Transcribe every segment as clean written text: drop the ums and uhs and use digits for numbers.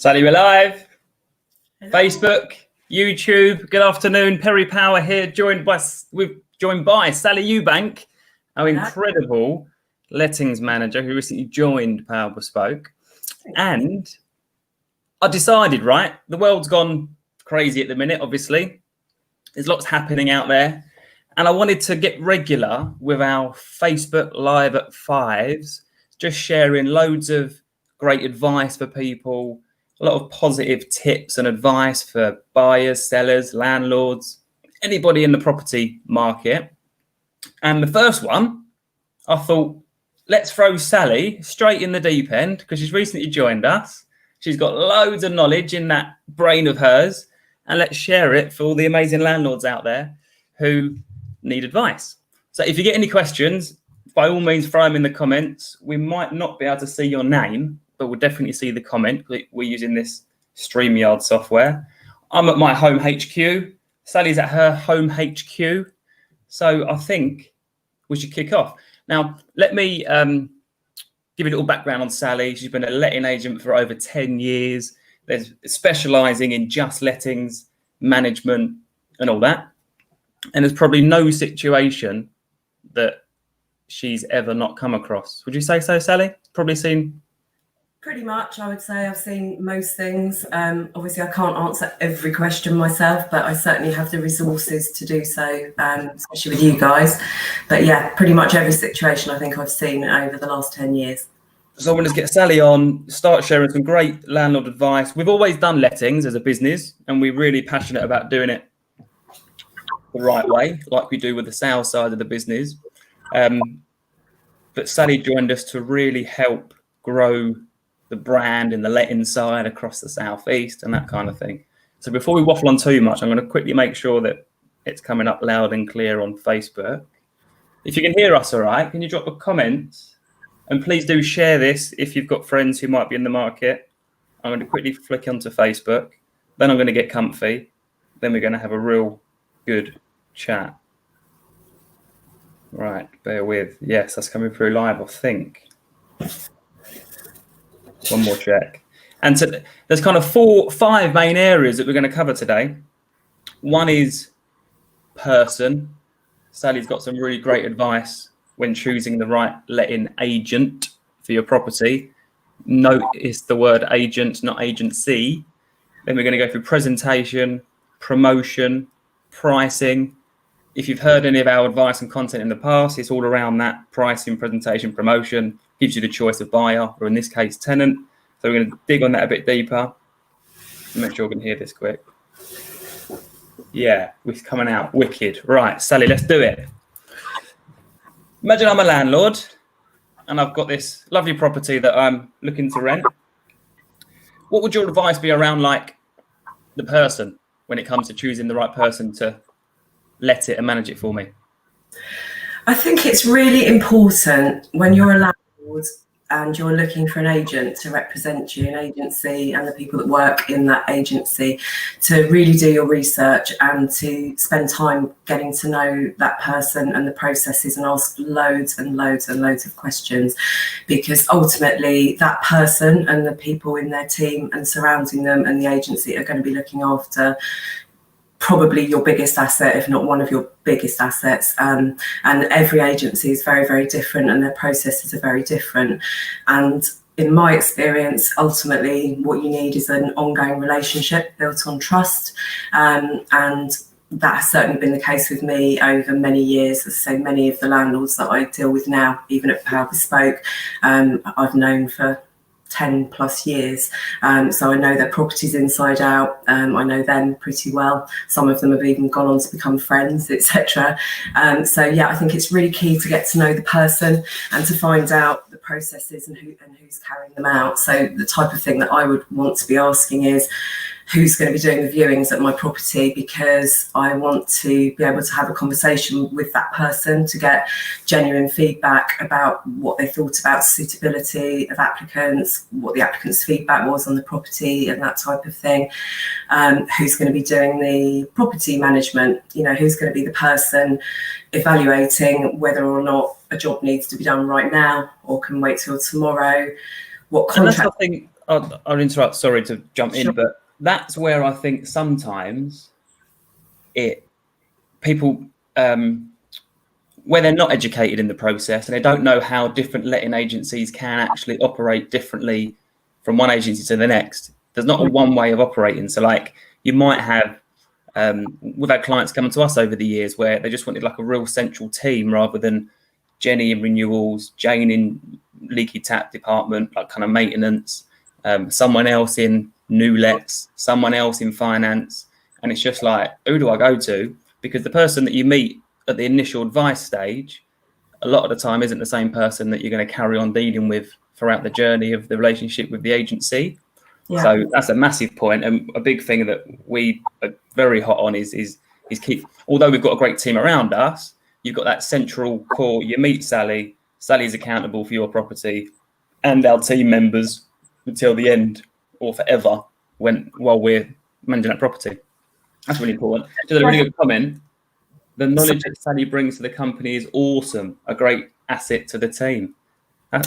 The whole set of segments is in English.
Sally, we're live. Hello. Facebook, YouTube. Good afternoon. Perry Power here, joined by Sally Ewbank, our incredible lettings manager who recently joined Power Bespoke. And I decided, right, the world's gone crazy at the minute, obviously. There's lots happening out there. And I wanted to get regular with our Facebook Live at 5s, just sharing loads of great advice for people, a lot of positive tips and advice for buyers, sellers, landlords, anybody in the property market. And the first one, I thought, let's throw Sally straight in the deep end because she's recently joined us. She's got loads of knowledge in that brain of hers, and let's share it for all the amazing landlords out there who need advice. So if you get any questions, by all means, throw them in the comments. We might not be able to see your name, but we'll definitely see the comment. We're using this StreamYard software. I'm at my home HQ. Sally's at her home HQ. So I think we should kick off. Now, let me give you a little background on Sally. She's been a letting agent for over 10 years. There's specialising in just lettings, management, and all that. And there's probably no situation that she's ever not come across. Would you say so, Sally? Probably seen. Pretty much, I would say I've seen most things. Obviously, I can't answer every question myself, but I certainly have the resources to do so, especially with you guys. But yeah, pretty much every situation I think I've seen over the last 10 years. So I want to get Sally on, start sharing some great landlord advice. We've always done lettings as a business, and we're really passionate about doing it the right way, like we do with the sales side of the business. But Sally joined us to really help grow the brand and the letting side across the southeast and that kind of thing. So before we waffle on too much, I'm going to quickly make sure that it's coming up loud and clear on Facebook. If you can hear us all right, can you drop a comment? And please do share this if you've got friends who might be in the market. I'm going to quickly flick onto Facebook. Then I'm going to get comfy. Then we're going to have a real good chat. Right, bear with. Yes, that's coming through live, I think. One more check. And so there's kind of 5 main areas that we're going to cover today. One is person. Sally's got some really great advice when choosing the right letting agent for your property. Notice the word agent, not agency. Then we're going to go through presentation, promotion, pricing. If you've heard any of our advice and content in the past, it's all around that pricing, presentation, promotion. Gives you the choice of buyer, or in this case, tenant. So we're going to dig on that a bit deeper. Make sure we can hear this quick. Yeah, we're coming out wicked. Right, Sally, let's do it. Imagine I'm a landlord and I've got this lovely property that I'm looking to rent. What would your advice be around like the person when it comes to choosing the right person to let it and manage it for me? I think it's really important when you're a landlord and you're looking for an agent to represent you, an agency, and the people that work in that agency, to really do your research and to spend time getting to know that person and the processes and ask loads and loads and loads of questions, because ultimately that person and the people in their team and surrounding them and the agency are going to be looking after probably your biggest asset, if not one of your biggest assets. And every agency is very, very different and their processes are very different. And in my experience, ultimately what you need is an ongoing relationship built on trust. And that has certainly been the case with me over many years. As I say, many of the landlords that I deal with now, even at Power Bespoke, I've known for 10 plus years. So I know their properties inside out. I know them pretty well. Some of them have even gone on to become friends, etc. So yeah, I think it's really key to get to know the person and to find out the processes and who's carrying them out. So the type of thing that I would want to be asking is, who's going to be doing the viewings at my property, because I want to be able to have a conversation with that person to get genuine feedback about what they thought about suitability of applicants, what the applicant's feedback was on the property and that type of thing. Who's going to be doing the property management, who's going to be the person evaluating whether or not a job needs to be done right now or can wait till tomorrow. what And that's, contract. I think, I'll interrupt, sorry to jump Sure. in, but that's where I think sometimes people, where they're not educated in the process and they don't know how different letting agencies can actually operate differently from one agency to the next. There's not a one way of operating. So like you might have, we've had clients coming to us over the years where they just wanted like a real central team rather than Jenny in renewals, Jane in leaky tap department, like kind of maintenance, someone else in new lets, someone else in finance. And it's just like, who do I go to? Because the person that you meet at the initial advice stage, a lot of the time isn't the same person that you're going to carry on dealing with throughout the journey of the relationship with the agency. Yeah. So that's a massive point, and a big thing that we are very hot on is keep. Although we've got a great team around us, you've got that central core. You meet Sally. Sally's accountable for your property, and our team members until the end or forever while we're managing that property. That's really important. Just a really good comment. The knowledge that Sally brings to the company is awesome. A great asset to the team. I'm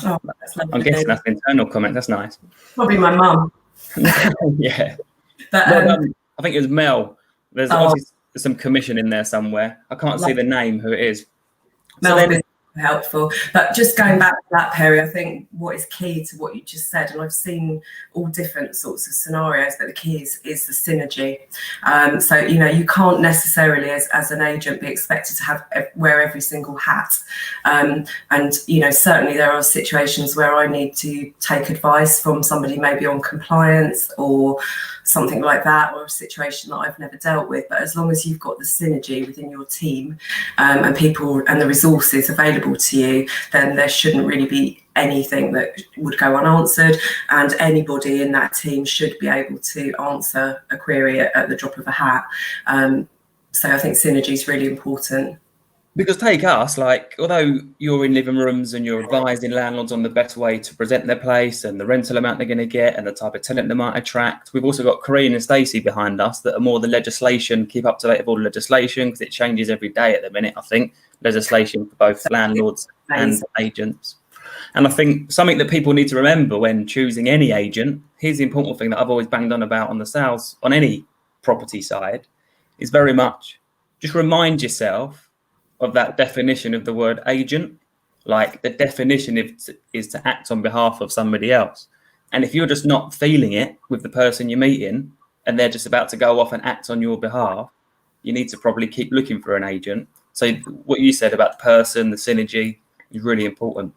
guessing that's an internal comment. That's nice. Probably my mum. Yeah. But I think it was Mel. There's obviously some commission in there somewhere. I can't see the name, who it is. Mel's been helpful. But just going back to that, Perry, I think what is key to what you just said, and I've seen all different sorts of scenarios, but the key is the synergy. So, you know, you can't necessarily as an agent be expected to wear every single hat. And, you know, certainly there are situations where I need to take advice from somebody maybe on compliance or something like that, or a situation that I've never dealt with. But as long as you've got the synergy within your team and people and the resources available to you, then there shouldn't really be anything that would go unanswered, and anybody in that team should be able to answer a query at the drop of a hat. So I think synergy is really important. Because take us, like, although you're in living rooms and you're advising landlords on the best way to present their place and the rental amount they're going to get and the type of tenant they might attract, we've also got Corinne and Stacey behind us that are more the legislation, keep up to date with all the legislation, because it changes every day at the minute, I think, legislation for both landlords and agents. And I think something that people need to remember when choosing any agent, here's the important thing that I've always banged on about on the sales, on any property side, is very much just remind yourself of that definition of the word agent. Like the definition is to act on behalf of somebody else. And if you're just not feeling it with the person you're meeting and they're just about to go off and act on your behalf, you need to probably keep looking for an agent. So what you said about the person, the synergy is really important.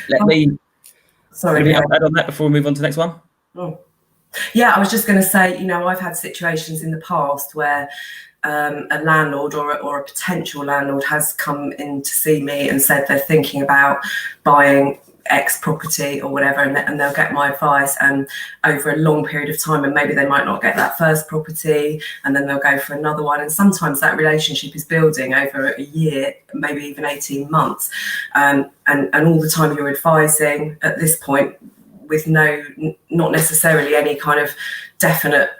Let me add on that before we move on to the next one. Yeah, I was just going to say, you know, I've had situations in the past where a landlord or a potential landlord has come in to see me and said they're thinking about buying X property or whatever, and they'll get my advice over a long period of time, and maybe they might not get that first property and then they'll go for another one, and sometimes that relationship is building over a year, maybe even 18 months, and all the time you're advising at this point with not necessarily any kind of definite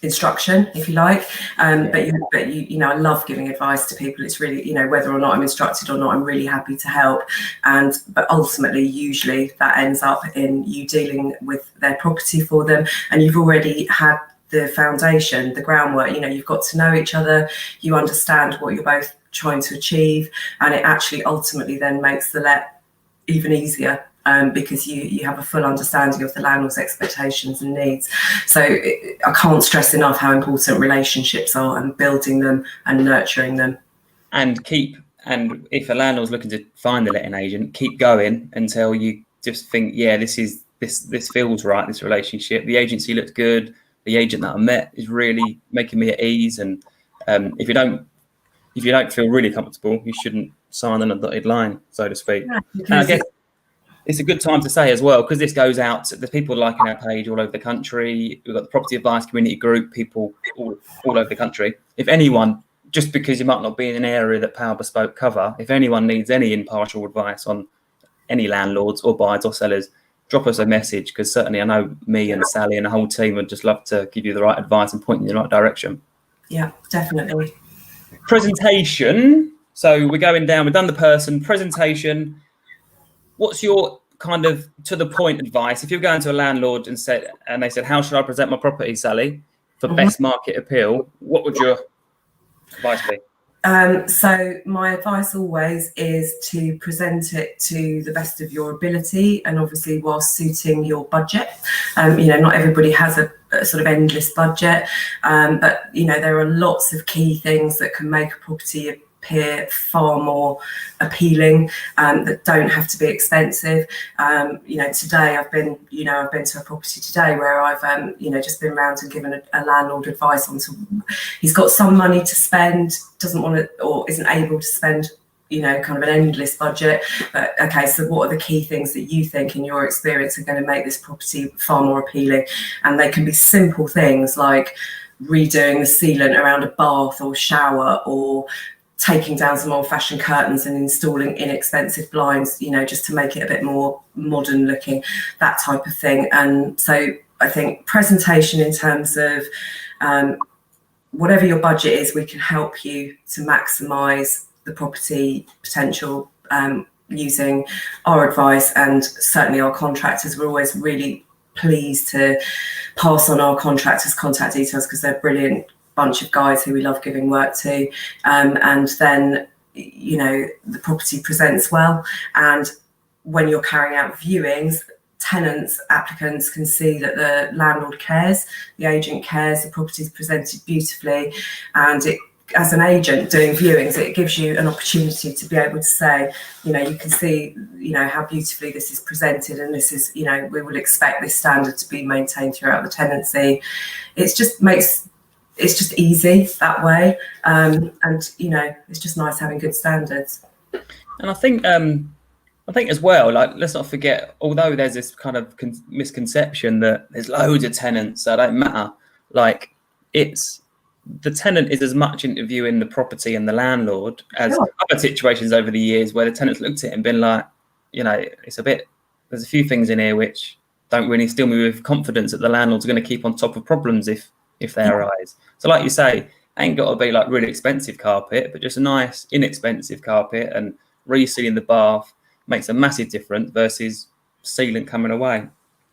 instruction, if you like, but you know, I love giving advice to people. It's really, you know, whether or not I'm instructed or not, I'm really happy to help. But ultimately, usually that ends up in you dealing with their property for them, and you've already had the foundation, the groundwork. You know, you've got to know each other, you understand what you're both trying to achieve, and it actually ultimately then makes the let even easier. Because you have a full understanding of the landlord's expectations and needs. So I can't stress enough how important relationships are, and building them and nurturing them. And if a landlord's looking to find the letting agent, keep going until you just think, yeah, this feels right, this relationship. The agency looks good. The agent that I met is really making me at ease. And if you don't feel really comfortable, you shouldn't sign on a dotted line, so to speak. Yeah, and I guess it's a good time to say as well, because this goes out to the people liking our page all over the country. We've got the property advice community group, people all over the country. If anyone, just because you might not be in an area that Power Bespoke cover, if anyone needs any impartial advice on any landlords or buyers or sellers, drop us a message, because certainly I know me and Sally and the whole team would just love to give you the right advice and point you in the right direction. Yeah, definitely. Presentation. So we're going down, we've done the person, presentation. What's your kind of to the point advice, if you're going to a landlord and they said, how should I present my property, Sally, for best market appeal, what would your advice be? So my advice always is to present it to the best of your ability, and obviously whilst suiting your budget. Not everybody has a sort of endless budget, but there are lots of key things that can make a property appear far more appealing, that don't have to be expensive. Today I've been to a property today where I've just been round and given a landlord advice on he's got some money to spend, doesn't want to or isn't able to spend kind of an endless budget, but okay, so what are the key things that you think in your experience are going to make this property far more appealing? And they can be simple things like redoing the sealant around a bath or shower, or taking down some old-fashioned curtains and installing inexpensive blinds, just to make it a bit more modern looking, that type of thing. And so I think presentation in terms of whatever your budget is, we can help you to maximise the property potential using our advice, and certainly our contractors. We're always really pleased to pass on our contractors' contact details because they're brilliant bunch of guys who we love giving work to, and then the property presents well, and when you're carrying out viewings, tenants, applicants can see that the landlord cares, the agent cares, the property's presented beautifully, and it, as an agent doing viewings, it gives you an opportunity to be able to say, you can see how beautifully this is presented, and this is we will expect this standard to be maintained throughout the tenancy. It's just easy that way, and it's just nice having good standards. And I think as well, like, let's not forget, although there's this kind of misconception that there's loads of tenants, so it don't matter. Like, the tenant is as much interviewing the property and the landlord as other situations over the years where the tenants looked at it and been like, there's a few things in here which don't really instill me with confidence that the landlord's going to keep on top of problems if they arise. So like you say, ain't got to be like really expensive carpet, but just a nice inexpensive carpet, and resealing the bath makes a massive difference versus sealant coming away.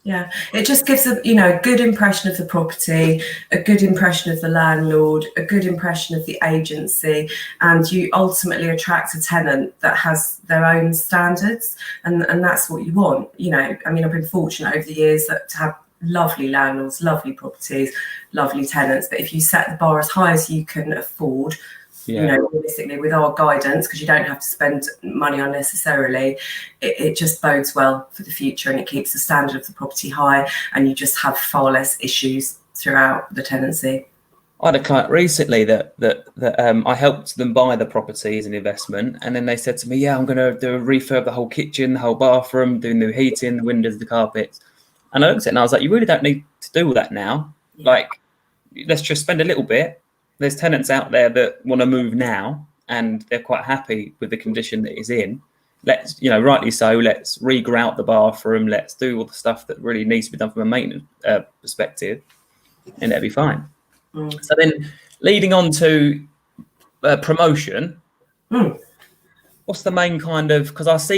Yeah, it just gives a good impression of the property, a good impression of the landlord, a good impression of the agency, and you ultimately attract a tenant that has their own standards, and that's what you want. I've been fortunate over the years to have lovely landlords, lovely properties, lovely tenants, but if you set the bar as high as you can afford, realistically, with our guidance, because you don't have to spend money unnecessarily, it just bodes well for the future, and it keeps the standard of the property high, and you just have far less issues throughout the tenancy. I had a client recently that I helped them buy the property as an investment, and then they said to me, yeah, I'm going to do a refurb the whole kitchen, the whole bathroom, doing the heating, the windows, the carpets. And I looked at it and I was like, you really don't need to do all that now. Yeah. Like, let's just spend a little bit. There's tenants out there that want to move now, and they're quite happy with the condition that it's in. Let's, rightly so, let's re-grout the bathroom. Let's do all the stuff that really needs to be done from a maintenance perspective, and it'll be fine. So then leading on to promotion, what's the main kind of, because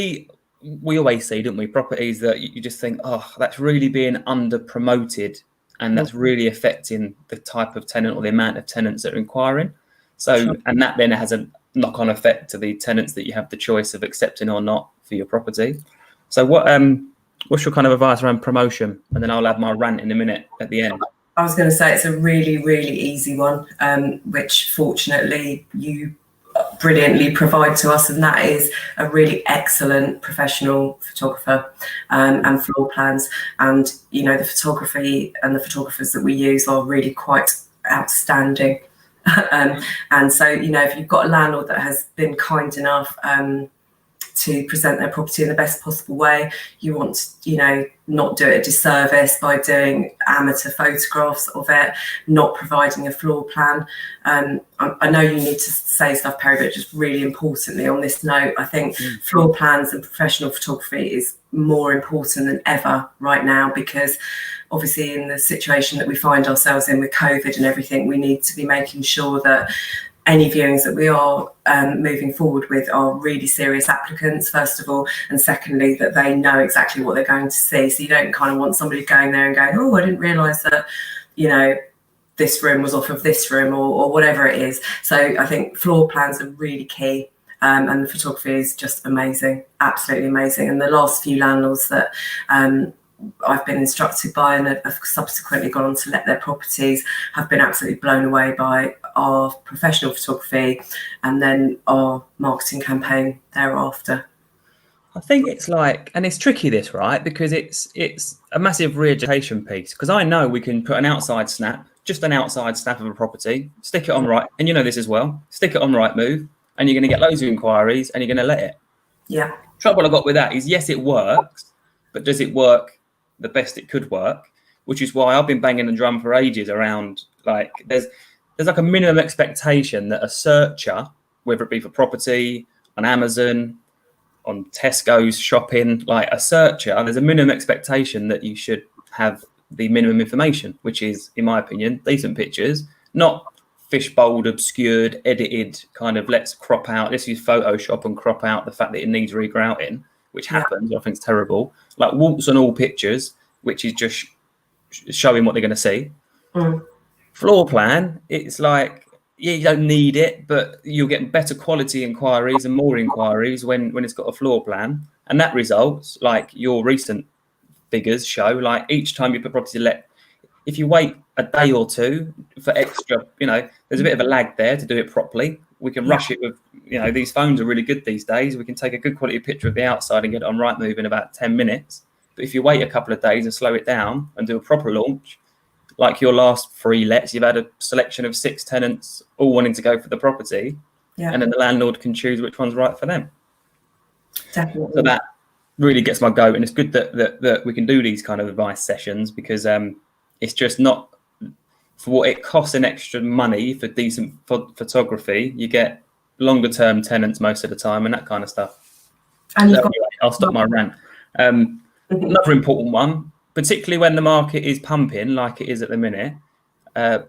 we always see, don't we, properties that you just think, oh, that's really being under promoted, and that's really affecting the type of tenant or the amount of tenants that are inquiring. So, and that then has a knock-on effect to the tenants that you have the choice of accepting or not for your property. So what's your kind of advice around promotion? And then I'll have my rant in a minute at the end. I was going to say it's a really, really easy one, which fortunately you brilliantly provide to us, and that is a really excellent professional photographer and floor plans. And the photography and the photographers that we use are really quite outstanding. And so if you've got a landlord that has been kind enough to present their property in the best possible way, you want to not do it a disservice by doing amateur photographs of it, not providing a floor plan. I know you need to say stuff, Perry, but just really importantly on this note, I think floor plans and professional photography is more important than ever right now, because obviously in the situation that we find ourselves in with COVID and everything, we need to be making sure that any viewings that we are moving forward with are really serious applicants, first of all, and secondly, that they know exactly what they're going to see. So you don't kind of want somebody going there and going, oh, I didn't realise that, you know, this room was off of this room, or whatever it is. So I think floor plans are really key. And the photography is just amazing, absolutely amazing. And the last few landlords that I've been instructed by and have subsequently gone on to let their properties have been absolutely blown away by our professional photography and then our marketing campaign thereafter. I think it's like, and it's tricky this, right? Because it's a massive re-education piece. Because I know we can put an outside snap, just an outside snap of a property, stick it on right, and you know this as well, stick it on Rightmove, and you're going to get loads of inquiries and you're going to let it. Yeah. Trouble I got with that is, yes, it works, but does it work the best it could work? Which is why I've been banging the drum for ages around, like, there's like a minimum expectation that a searcher, whether it be for property, on Amazon, on Tesco's shopping, like a searcher, there's a minimum expectation that you should have the minimum information, which is, in my opinion, decent pictures, not fishbowled, obscured, edited, kind of let's use Photoshop and crop out the fact that it needs regrouting, which happens. I think it's terrible. Like warts on all pictures, which is just showing what they're going to see. Floor plan, it's like, yeah, you don't need it, but you'll get better quality inquiries and more inquiries when it's got a floor plan. And that results, like your recent figures show, like each time you put property let, if you wait a day or two for extra, you know, there's a bit of a lag there to do it properly. We can rush it with, you know, these phones are really good these days. We can take a good quality picture of the outside and get it on Rightmove in about 10 minutes. But if you wait a couple of days and slow it down and do a proper launch, like your last 3 lets, you've had a selection of 6 tenants all wanting to go for the property, and then the landlord can choose which one's right for them. Definitely. So that really gets my goat, and it's good that we can do these kind of advice sessions, because it's just not for what it costs an extra money for decent photography. You get longer term tenants most of the time and that kind of stuff. And so anyway, I'll stop my rant. Another important one, particularly when the market is pumping like it is at the minute,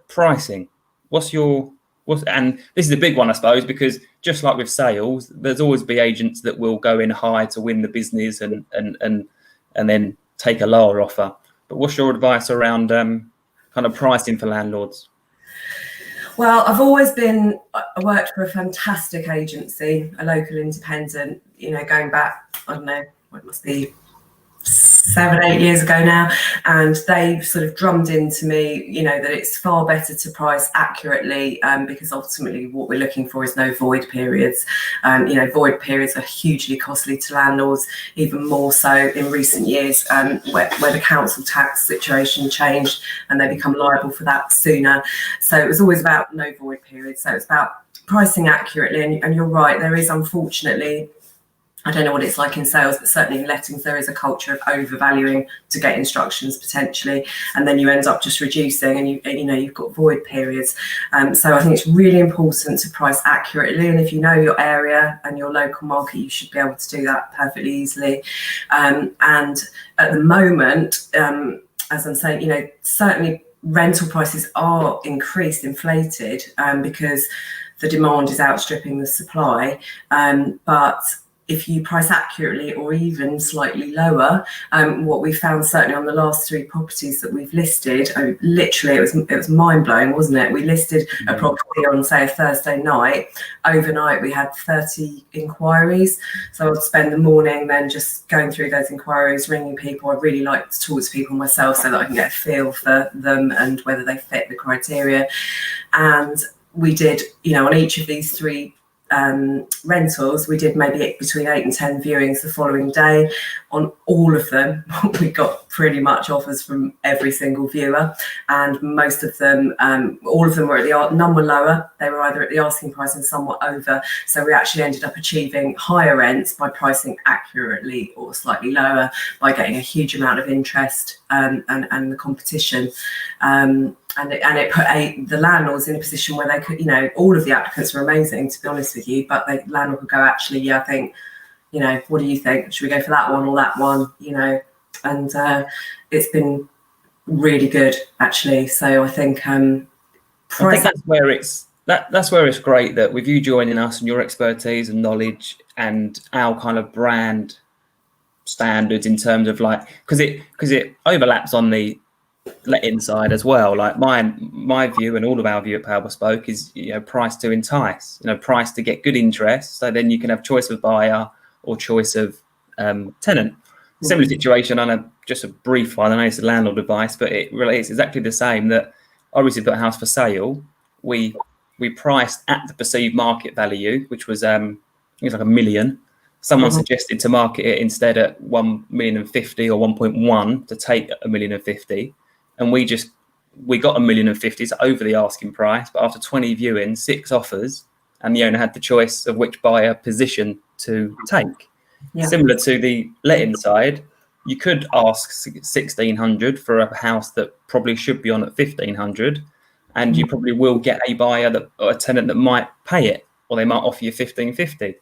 pricing. And this is a big one, I suppose, because just like with sales, there's always be agents that will go in high to win the business and then take a lower offer. But what's your advice around kind of pricing for landlords? Well, I worked for a fantastic agency, a local independent, you know, going back, I don't know, what it must be, 7-8 years ago now, and they sort of drummed into me, you know, that it's far better to price accurately, because ultimately what we're looking for is no void periods. You know, void periods are hugely costly to landlords, even more so in recent years, where the council tax situation changed and they become liable for that sooner. So it was always about no void periods. So it's about pricing accurately, and you're right, there is, unfortunately, I don't know what it's like in sales, but certainly in lettings, there is a culture of overvaluing to get instructions potentially, and then you end up just reducing, and you've got void periods. So I think it's really important to price accurately, and if you know your area and your local market, you should be able to do that perfectly easily. And at the moment, as I'm saying, you know, certainly rental prices are inflated, because the demand is outstripping the supply, but if you price accurately or even slightly lower, what we found certainly on the last 3 properties that we've listed, literally it was mind-blowing, wasn't it? We listed a property on, say, a Thursday night. Overnight we had 30 inquiries, so I'd spend the morning then just going through those inquiries, ringing people. I really like to talk to people myself so that I can get a feel for them and whether they fit the criteria. And we did, you know, on each of these 3 rentals, we did maybe between 8 and 10 viewings the following day. On all of them, we got pretty much offers from every single viewer, and most of them, all of them were none were lower. They were either at the asking price and somewhat over. So we actually ended up achieving higher rents by pricing accurately or slightly lower, by getting a huge amount of interest and the competition. And it put the landlords in a position where they could, you know, all of the applicants were amazing, to be honest with you, but the landlord could go, actually, yeah, I think, you know, what do you think? Should we go for that one or that one? You know, and it's been really good, actually. So I think, I think that's where it's that's where it's great that with you joining us and your expertise and knowledge and our kind of brand standards in terms of like, because it overlaps on the letting side as well. Like my view and all of our view at Power Bespoke is, price to entice, price to get good interest, so then you can have choice of buyer or choice of tenant. Similar situation on just a brief one. I know it's a landlord advice, but it really is exactly the same. That obviously put a house for sale, we priced at the perceived market value, which was I think it's like $1 million. Someone suggested to market it instead at 1,050,000 or 1.1 to take 1,050,000, and we got 1,050,000 over the asking price. But after 20 viewings, 6 offers, and the owner had the choice of which buyer position to take. Yeah. Similar to the letting side, you could ask 1,600 for a house that probably should be on at 1,500, and you probably will get a buyer or a tenant that might pay it, or they might offer you 1,550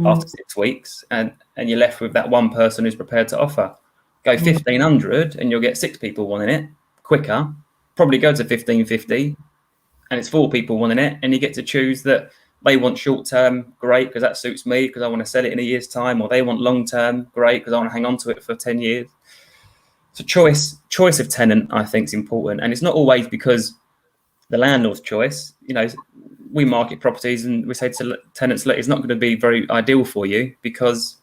after 6 weeks, and you're left with that one person who's prepared to offer. Go 1,500 and you'll get 6 people wanting it quicker. Probably go to 1,550 and it's 4 people wanting it, and you get to choose that they want short term, great, because that suits me because I want to sell it in a year's time, or they want long term, great, because I want to hang on to it for 10 years. So choice of tenant, I think, is important, and it's not always because the landlord's choice. We market properties and we say to tenants, look, it's not going to be very ideal for you because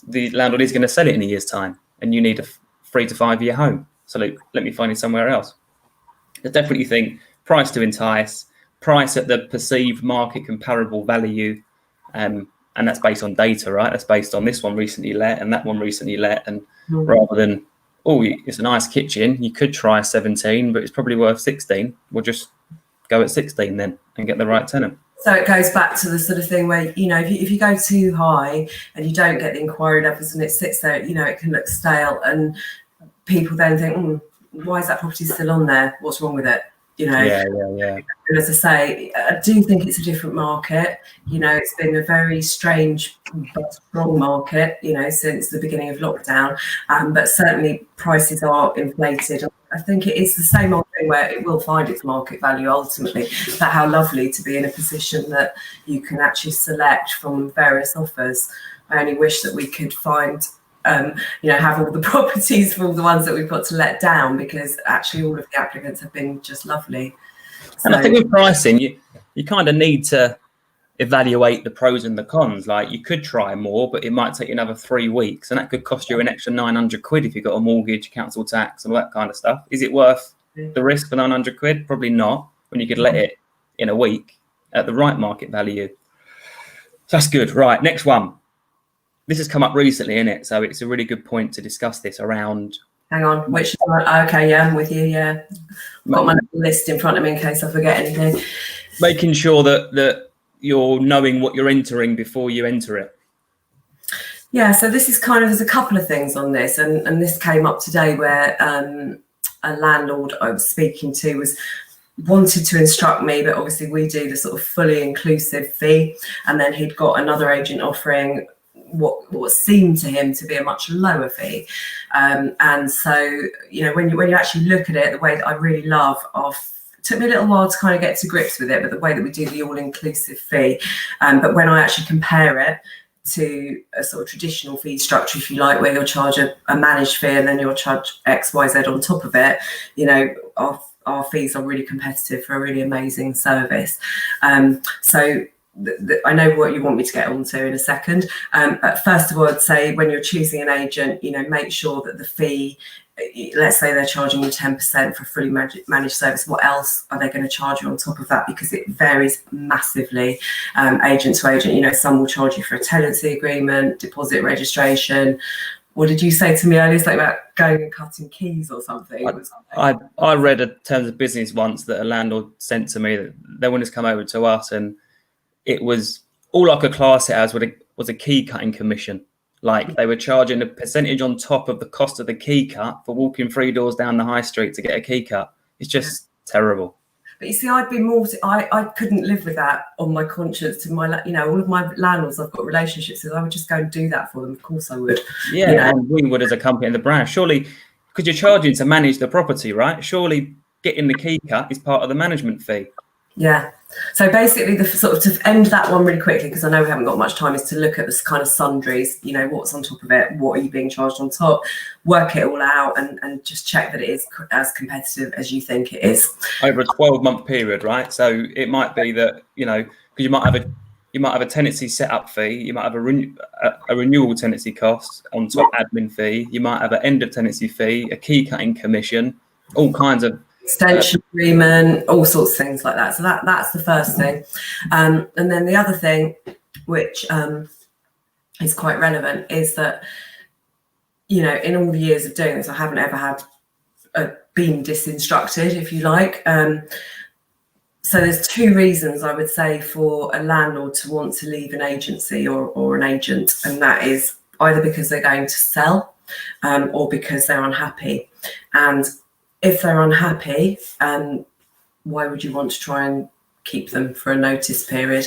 the landlord is going to sell it in a year's time and you need a 3 to 5 year home. So let me find it somewhere else. I definitely think price to entice, price at the perceived market comparable value. And that's based on data, right? That's based on this one recently let and that one recently let. And rather than, it's a nice kitchen, you could try 17, but it's probably worth 16. We'll just go at 16 then and get the right tenant. So it goes back to the sort of thing where, if you go too high and you don't get the inquiry levels and it sits there, it can look stale, and people then think, why is that property still on there? What's wrong with it? Yeah. And as I say, I do think it's a different market. It's been a very strange but strong market, since the beginning of lockdown. But certainly prices are inflated. I think it is the same old thing where it will find its market value ultimately. But how lovely to be in a position that you can actually select from various offers. I only wish that we could find have all the properties for all the ones that we've got to let down, because actually all of the applicants have been just lovely. And I think with pricing, you kind of need to evaluate the pros and the cons. Like, you could try more, but it might take you another 3 weeks, and that could cost you an extra 900 quid if you've got a mortgage, council tax, and all that kind of stuff. Is it worth the risk for 900 quid? Probably not, when you could let it in a week at the right market value. So that's good. Right, next one. This has come up recently, innit? So it's a really good point to discuss this around. Hang on, which one? Okay, yeah, I'm with you. Yeah, got my list in front of me in case I forget anything. Making sure that you're knowing what you're entering before you enter it. Yeah, so this is there's a couple of things on this, and this came up today where a landlord I was speaking to wanted to instruct me, but obviously we do the sort of fully inclusive fee, and then he'd got another agent offering what seemed to him to be a much lower fee, and so when you actually look at it, the way that I really love took me a little while to kind of get to grips with it, but the way that we do the all-inclusive fee, but when I actually compare it to a sort of traditional fee structure, if you like, where you'll charge a managed fee and then you'll charge XYZ on top of it, our fees are really competitive for a really amazing service. So I know what you want me to get onto in a second, but first of all, I'd say when you're choosing an agent, make sure that the fee, let's say they're charging you 10% for a fully managed service, what else are they going to charge you on top of that? Because it varies massively, agent to agent. Some will charge you for a tenancy agreement, deposit registration. What did you say to me earlier? Something about going and cutting keys or something? I read a terms of business once that a landlord sent to me that they wanted to come over to us, and it was all I could class it as was a key cutting commission. Like, they were charging a percentage on top of the cost of the key cut for walking 3 doors down the high street to get a key cut. It's just terrible. But you see, I'd be more. I couldn't live with that on my conscience. To my, all of my landlords I've got relationships with, I would just go and do that for them. Of course, I would. Yeah, and we would as a company in the brand. Surely, because you're charging to manage the property, right? Surely, getting the key cut is part of the management fee. Yeah. So basically, the sort of to end that one really quickly, because I know we haven't got much time, is to look at this kind of sundries. You know, what's on top of it, what are you being charged on top, work it all out, and just check that it is as competitive as you think it is. Over a 12-month period, right? So it might be that, you know, because you might have a tenancy setup fee, you might have a renewal tenancy cost on top admin fee, you might have an end of tenancy fee, a key cutting commission, all kinds of extension agreement, all sorts of things like that. So that's the first thing. And then the other thing, which is quite relevant, is that, you know, in all the years of doing this, I haven't ever had been disinstructed, if you like. So there's two reasons I would say for a landlord to want to leave an agency or an agent, and that is either because they're going to sell or because they're unhappy. And if they're unhappy, why would you want to try and keep them for a notice period?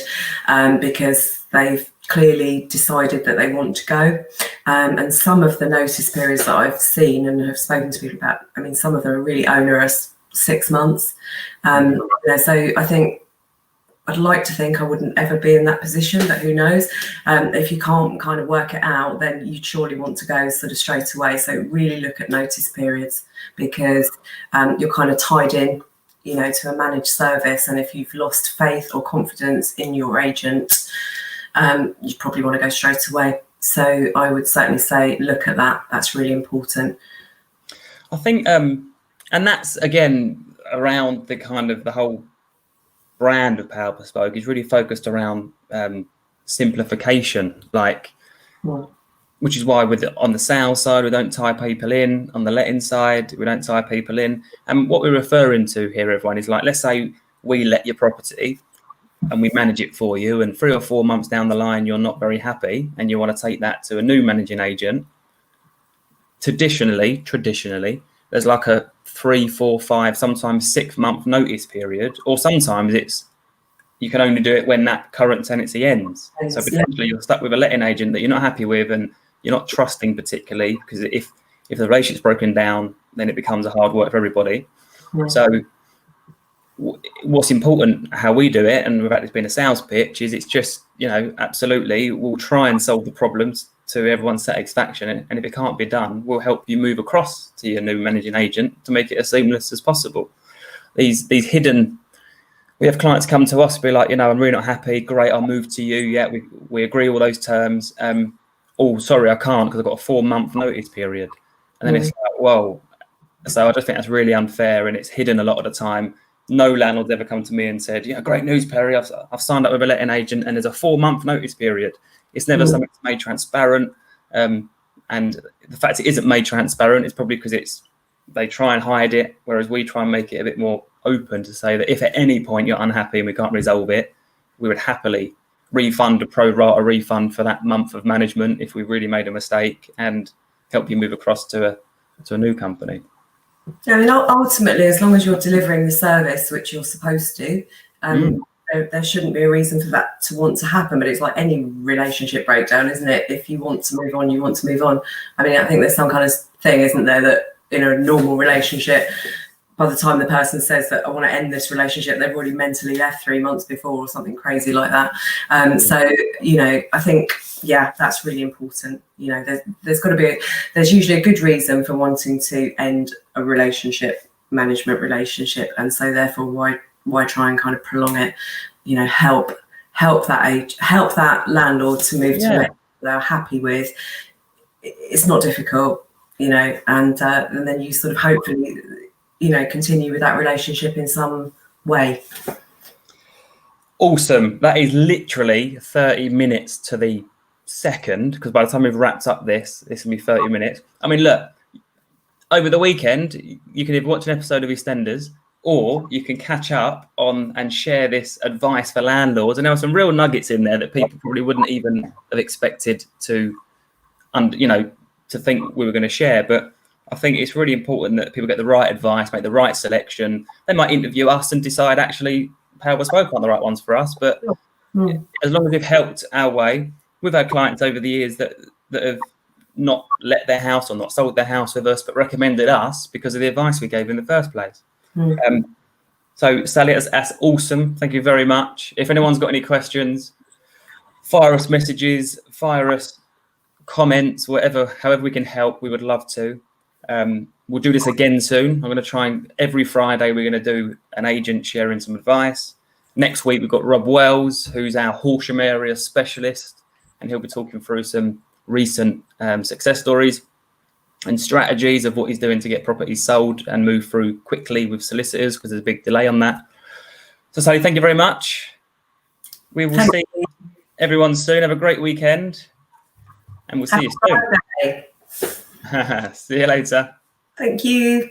Because they've clearly decided that they want to go. And some of the notice periods that I've seen and have spoken to people about, I mean, some of them are really onerous, 6 months. So I think I'd like to think I wouldn't ever be in that position, but who knows? If you can't kind of work it out, then you'd surely want to go sort of straight away. So really look at notice periods, because you're kind of tied in, you know, to a managed service. And if you've lost faith or confidence in your agent, you probably want to go straight away. So I would certainly say look at that. That's really important. I think, and that's again around the kind of the whole brand of Power Bespoke is really focused around simplification, like, which is why on the sales side we don't tie people in, on the letting side we don't tie people in. And what we're referring to here, everyone, is like, let's say we let your property and we manage it for you, and 3 or 4 months down the line you're not very happy and you want to take that to a new managing agent. Traditionally there's like a 3, 4, 5, sometimes 6 month notice period, or sometimes it's you can only do it when that current tenancy ends. So potentially you're stuck with a letting agent that you're not happy with and you're not trusting particularly, because if the relationship's broken down, then it becomes a hard work for everybody. So what's important, how we do it, and without this being a sales pitch, is it's just, you know, absolutely we'll try and solve the problems to everyone's satisfaction, and if it can't be done, we'll help you move across to your new managing agent to make it as seamless as possible. These hidden, we have clients come to us, be like, you know, I'm really not happy, great, I'll move to you, yeah, we agree all those terms, oh sorry I can't because I've got a 4-month notice period. And then it's like, whoa. So I just think that's really unfair, and it's hidden a lot of the time. No landlord's ever come to me and said, yeah, great news, Perry, I've signed up with a letting agent and there's a 4-month notice period. It's never something that's made transparent. And the fact it isn't made transparent is probably because they try and hide it, whereas we try and make it a bit more open to say that if at any point you're unhappy and we can't resolve it, we would happily refund a pro rata refund for that month of management if we really made a mistake, and help you move across to a new company. I mean, ultimately, as long as you're delivering the service which you're supposed to, there shouldn't be a reason for that to want to happen. But it's like any relationship breakdown, isn't it? If you want to move on, you want to move on. I mean, I think there's some kind of thing, isn't there, that in a normal relationship, by the time the person says that I want to end this relationship, they've already mentally left 3 months before, or something crazy like that. So, you know, I think, yeah, that's really important. You know, there's usually a good reason for wanting to end a management relationship, and so therefore why try and kind of prolong it? You know, help that landlord to move to it they're happy with. It's not difficult, you know, and then you sort of hopefully, you know, continue with that relationship in some way. Awesome. That is literally 30 minutes to the second, because by the time we've wrapped up this will be 30 minutes. I mean, look, over the weekend, you can either watch an episode of EastEnders, or you can catch up on and share this advice for landlords. And there are some real nuggets in there that people probably wouldn't even have expected to think we were going to share. But I think it's really important that people get the right advice, make the right selection. They might interview us and decide actually Power Bespoke aren't the right ones for us. But as long as we've helped our way, we've had clients over the years that have not let their house or not sold their house with us, but recommended us because of the advice we gave in the first place. So Sally, that's awesome. Thank you very much. If anyone's got any questions, fire us messages, fire us comments, however we can help, we would love to. We'll do this again soon. I'm going to try and every Friday we're going to do an agent sharing some advice. Next week we've got Rob Wells, who's our Horsham area specialist, and he'll be talking through some recent success stories and strategies of what he's doing to get properties sold and move through quickly with solicitors, because there's a big delay on that. So Sally, thank you very much. We will see everyone soon. Have a great weekend, and we'll see you soon. See you later. Thank you.